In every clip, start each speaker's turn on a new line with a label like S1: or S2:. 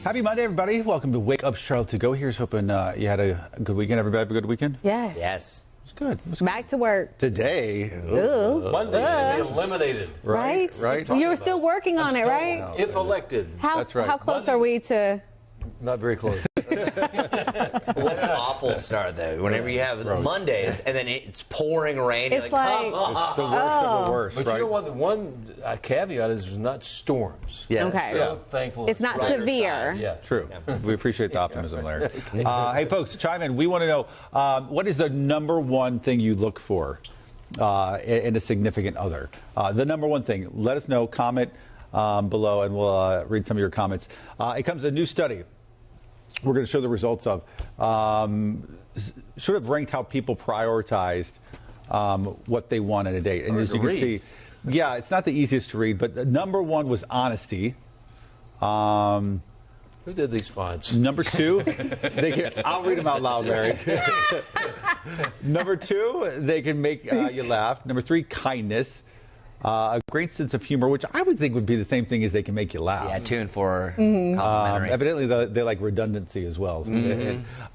S1: Happy Monday, everybody. Welcome to Wake Up Charlotte to Go. Here's hoping you had a good weekend. Everybody have a good weekend?
S2: Yes.
S3: Yes.
S1: It's good.
S2: Back to work.
S1: Today.
S2: Ooh.
S4: Monday should be eliminated.
S2: Right?
S1: Right.
S2: You were still working on it, right?
S4: If elected.
S1: That's right.
S2: How close are we to...
S4: Not very close.
S3: What an awful start, though. Whenever you have Mondays and then it's pouring rain,
S2: It's
S3: you're like, come
S2: like-
S3: on.
S1: It's the worst of the worst,
S4: But
S1: right?
S4: you know what? The one caveat is there's not storms.
S3: Yes.
S2: Okay.
S4: So
S1: Yeah.
S4: thankful.
S2: It's not
S4: brighter
S2: severe.
S4: side. Yeah.
S1: True. We appreciate the optimism there. Hey, folks, chime in. We want to know, what is the number one thing you look for in a significant other? The number one thing. Let us know. Comment below, and we'll read some of your comments. It comes a new study we're going to show the results of. Sort of ranked how people prioritized what they want in a date. And
S4: Hard
S1: as you
S4: to
S1: can see,
S4: read.
S1: yeah, it's not the easiest to read, but the number one was honesty.
S4: Who did these fonts?
S1: Number two, I'll read them out loud, Larry. Number two, they can make you laugh. Number three, kindness. A great sense of humor, which I would think would be the same thing as they can make you laugh.
S3: Yeah, tune for complimentary.
S1: Evidently, they like redundancy as well.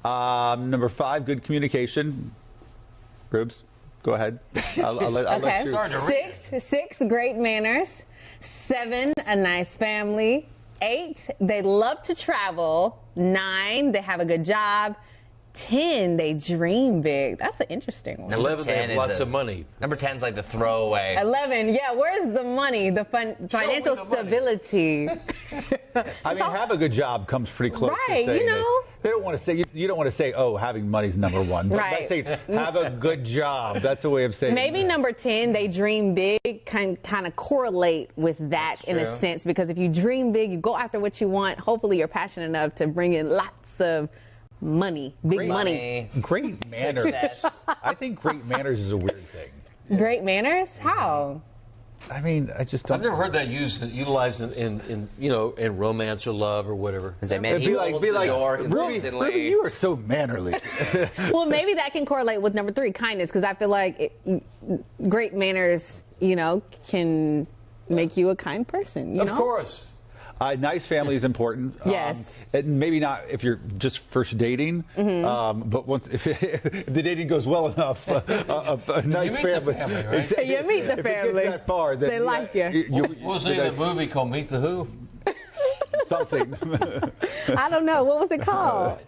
S1: Number five, good communication. Rubes, go ahead. I'll let you.
S4: Hard to read.
S2: Six, great manners. 7, a nice family. 8, they love to travel. 9, they have a good job. 10, they dream big. That's an interesting one.
S4: 11, they
S3: 10
S4: have
S3: is
S4: lots of money.
S3: Number 10 is like the throwaway.
S2: 11, yeah, where's the money, the financial
S4: the money.
S2: stability?
S1: I mean, have a good job comes pretty close.
S2: Right,
S1: to saying
S2: you know.
S1: that. They don't want to say you don't want to say, oh, having money's number one. But
S2: Right.
S1: say have a good job. That's a way of saying.
S2: Maybe
S1: that.
S2: number 10, they dream big, kind of correlate with that
S4: That's
S2: in a
S4: true.
S2: sense, because if you dream big, you go after what you want, hopefully you're passionate enough to bring in lots of money, big money.
S1: Great manners.
S3: Success.
S1: I think great manners is a weird thing.
S2: Great manners? How?
S1: I mean, I just don't.
S4: I've never heard that utilized in romance or love or whatever.
S3: Because they meant
S1: It'd
S3: he
S1: be like,
S3: holds the door
S1: Ruby,
S3: consistently.
S1: you are so mannerly.
S2: Well, maybe that can correlate with number 3, kindness, because I feel like great manners, can make you a kind person.
S4: Of course.
S1: Nice family is important.
S2: Yes.
S1: And maybe not if you're just first dating, but once if the dating goes well enough, a nice
S4: meet the
S1: family.
S4: family, right?
S1: Exactly.
S2: You meet the
S1: If
S2: family.
S1: It gets that far, then
S2: They like you.
S4: What was the name of that movie called Meet the Who?
S1: Something.
S2: I don't know. What was it called?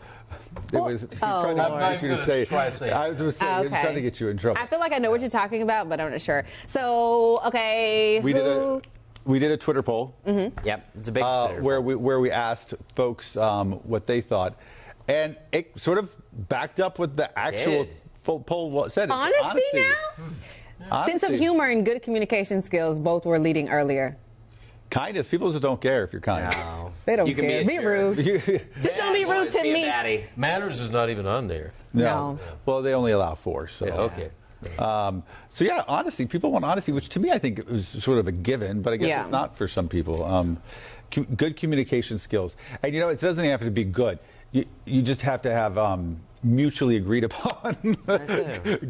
S1: It was trying
S2: Lord.
S1: to get you to say.
S4: Try to say it.
S1: I was going to say,
S2: Okay.
S1: trying to get you in trouble.
S2: I feel like I know what you're talking about, but I'm not sure. So, okay.
S1: We did a Twitter poll.
S3: Yep, it's a big Twitter.
S1: where we asked folks what they thought, and it sort of backed up what the actual
S3: Did.
S1: full poll said. It's
S2: Honesty now? Sense of
S1: Honesty.
S2: humor and good communication skills both were leading earlier.
S1: Kindness. People just don't care if you're kind.
S3: No.
S2: They don't
S3: You can
S2: care.
S3: be a jerk.
S2: rude. Just don't be
S3: As long
S2: rude
S3: as
S2: to
S3: be a
S2: me.
S3: baddie.
S4: Manners is not even on there.
S2: No.
S1: Well, they only allow 4. So.
S4: Yeah, okay.
S1: So yeah, honesty. People want honesty, which to me I think was sort of a given, but I guess
S2: Yeah.
S1: it's not for some people. Good communication skills, and it doesn't have to be good. You just have to have mutually agreed upon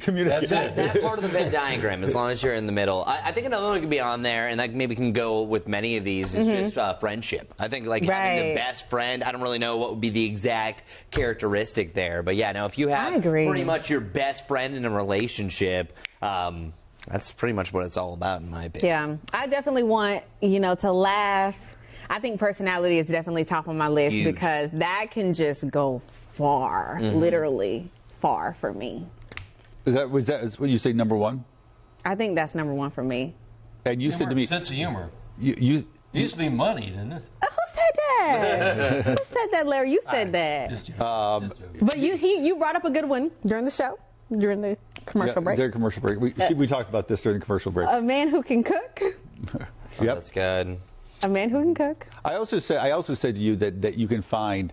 S1: communication.
S4: That's it.
S3: That part of the Venn diagram, as long as you're in the middle. I think another one could be on there, and that maybe can go with many of these, is just friendship. I think having
S2: Right.
S3: the best friend, I don't really know what would be the exact characteristic there. But yeah, no, if you have
S2: agree.
S3: pretty much your best friend in a relationship, that's pretty much what it's all about, in my opinion.
S2: Yeah. I definitely want, to laugh. I think personality is definitely top on my list
S3: Huge.
S2: because that can just go far, literally far for me.
S1: Was that what you say? Number one,
S2: I think that's number 1 for me.
S1: and you said to me,
S4: Sense of humor.
S1: you
S4: It used to be money, didn't it?
S2: Who said that? Who said that, Larry? You said that.
S4: Just joking. Just joking.
S2: But you brought up a good one during the show, during the commercial break.
S1: During commercial break. We talked about this during the commercial break.
S2: A man who can cook.
S3: Oh,
S1: Yep.
S3: that's good.
S2: A man who can cook.
S1: I also said to you that you can find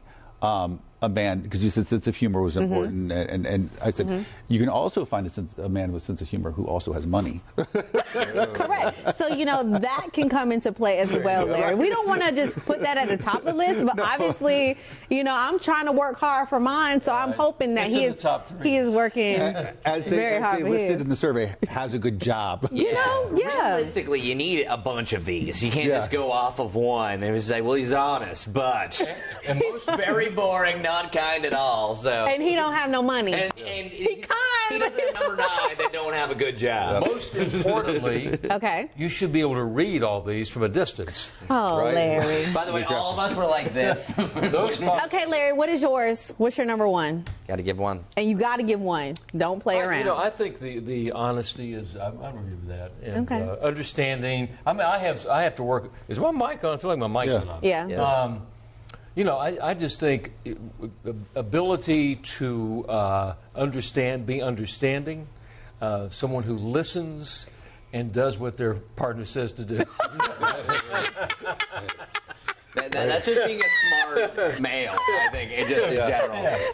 S1: a man, because you said sense of humor was important, and I said you can also find a man with sense of humor who also has money.
S2: Correct. So, that can come into play as well, Larry. We don't want to just put that at the top of the list, but obviously, I'm trying to work hard for mine, so I'm hoping that he is working very hard for
S1: listed
S2: his.
S1: in the survey, has a good job.
S3: Realistically, you need a bunch of these. You can't just go off of one and say, well, he's honest, but and most very boring, not kind at all. So
S2: and he don't have no money.
S3: And he doesn't have number 9 that don't have a good job.
S4: Most importantly, you should be able to read all these from a distance.
S2: Oh, right? Larry.
S3: By the way, all of us were like this.
S2: Okay, Larry, what is yours? What's your number 1?
S3: Got to give one.
S2: And you got to give one. Don't play around.
S4: I think the honesty is, I'm going to give that. And, understanding. I mean, I have to work. Is my mic on? I feel like my mic's not on.
S2: Yeah.
S4: Yes. I just think ability to be understanding, someone who listens and does what their partner says to do.
S3: That's just being a smart male, I think, in general.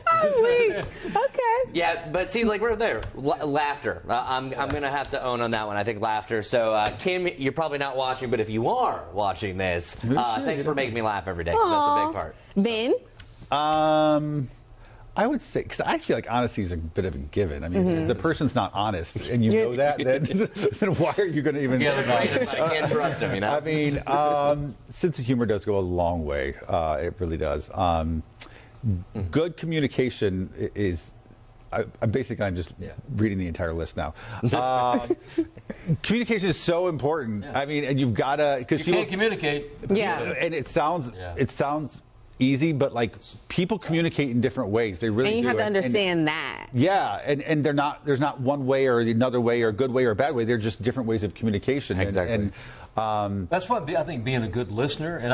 S2: Oh, okay.
S3: Yeah, but see, like, we're there. Laughter. I'm going to have to own on that one. I think laughter. So, Kim, you're probably not watching, but if you are watching this, thanks for making me laugh every day. 'Cause that's a big part.
S2: Ben?
S1: I would say, because I feel like honesty is a bit of a given. I mean, if the person's not honest, and you know that, then why are you going to even...
S3: I can't trust him,
S1: I mean, sense of humor does go a long way. It really does. Good communication is... I'm just reading the entire list now. Communication is so important. I mean, and you've got to...
S4: You can't communicate.
S2: Yeah.
S1: And it sounds easy, but like people communicate in different ways. They really do.
S2: And you have to understand that.
S1: Yeah, and there's not one way or another way or a good way or a bad way. They're just different ways of communication.
S3: Exactly.
S1: And
S4: that's why I think being a good listener, and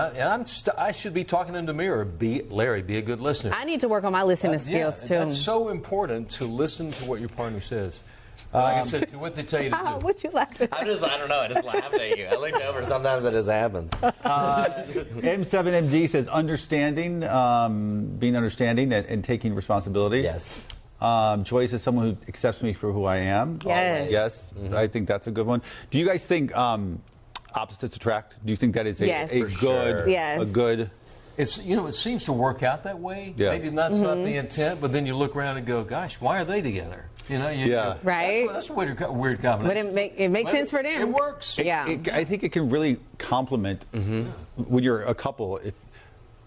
S4: I should be talking in the mirror. Larry, be a good listener.
S2: I need to work on my listening skills too.
S4: That's so important to listen to what your partner says. Like I said, to what they tell you to do.
S2: What you laughing at?
S3: I don't know. I just laughed at you. I looked over. Sometimes it just happens.
S1: M7MD says understanding, being understanding and taking responsibility.
S3: Yes.
S1: Joyce is someone who accepts me for who I am.
S2: Yes.
S1: Yes. I think that's a good one. Do you guys think opposites attract? Do you think that is a good...
S4: It's it seems to work out that way.
S1: Yeah.
S4: Maybe that's not the intent, but then you look around and go, "Gosh, why are they together?"
S2: Right.
S4: That's a weird combination.
S2: But it makes sense for them.
S4: It works.
S1: I think it can really complement when you're a couple. If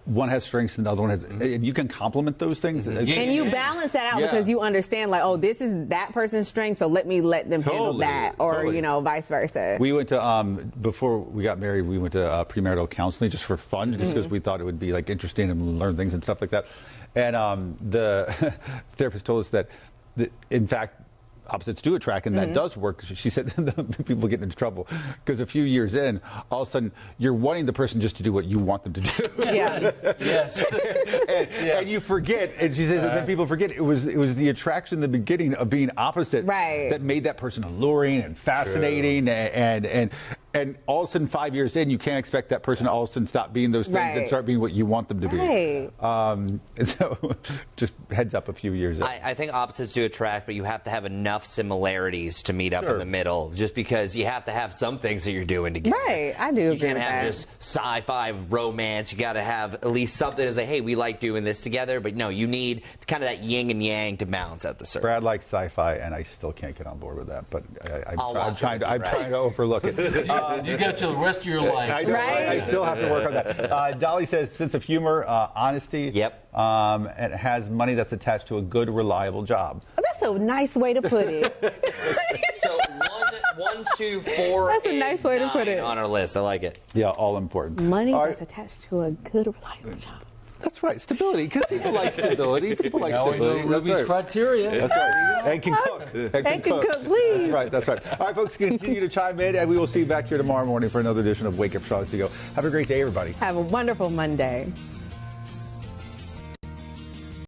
S1: one has strengths and the other one has, and you can complement those things.
S2: And you balance that out because you understand, like, oh, this is that person's strength, so let them handle that, or vice versa.
S1: We went to before we got married, we went to premarital counseling just for fun, just because we thought it would be like interesting and learn things and stuff like that. And the therapist told us that in fact, opposites do attract, and that does work. She said people get into trouble because a few years in, all of a sudden, you're wanting the person just to do what you want them to do.
S2: Yeah.
S4: Yes.
S1: And you forget, and she says that then people forget it was the attraction in the beginning of being opposite that made that person alluring and fascinating, and all of a sudden 5 years in, you can't expect that person to all of a sudden stop being those things and start being what you want them to be. And so just heads up a few years in.
S3: I think opposites do attract, but you have to have enough similarities to meet up in the middle, just because you have to have some things that you're doing together.
S2: Right, I do agree with that.
S3: You can't have just sci-fi romance. You got to have at least something to say, hey, we like doing this together, but no, you need kind of that yin and yang to balance out the circle.
S1: Brad likes sci-fi, and I still can't get on board with that, but I'm trying to overlook it.
S4: You got to the rest of your life.
S1: I still have to work on that. Dolly says sense of humor, honesty.
S3: Yep.
S1: And it has money that's attached to a good, reliable job.
S2: That's a nice way to put it.
S3: So 1, 2, 4.
S2: That's a nice way to put it
S3: on our list. I like it.
S1: Yeah, all important.
S2: Money that's attached to a good, reliable job.
S1: That's right, stability, because people like stability. People like stability.
S4: That's Ruby's criteria.
S1: That's right. And can cook.
S2: And can cook, please.
S1: That's right. All right, folks, continue to chime in, and we will see you back here tomorrow morning for another edition of Wake Up Strong to Go. Have a great day, everybody.
S2: Have a wonderful Monday.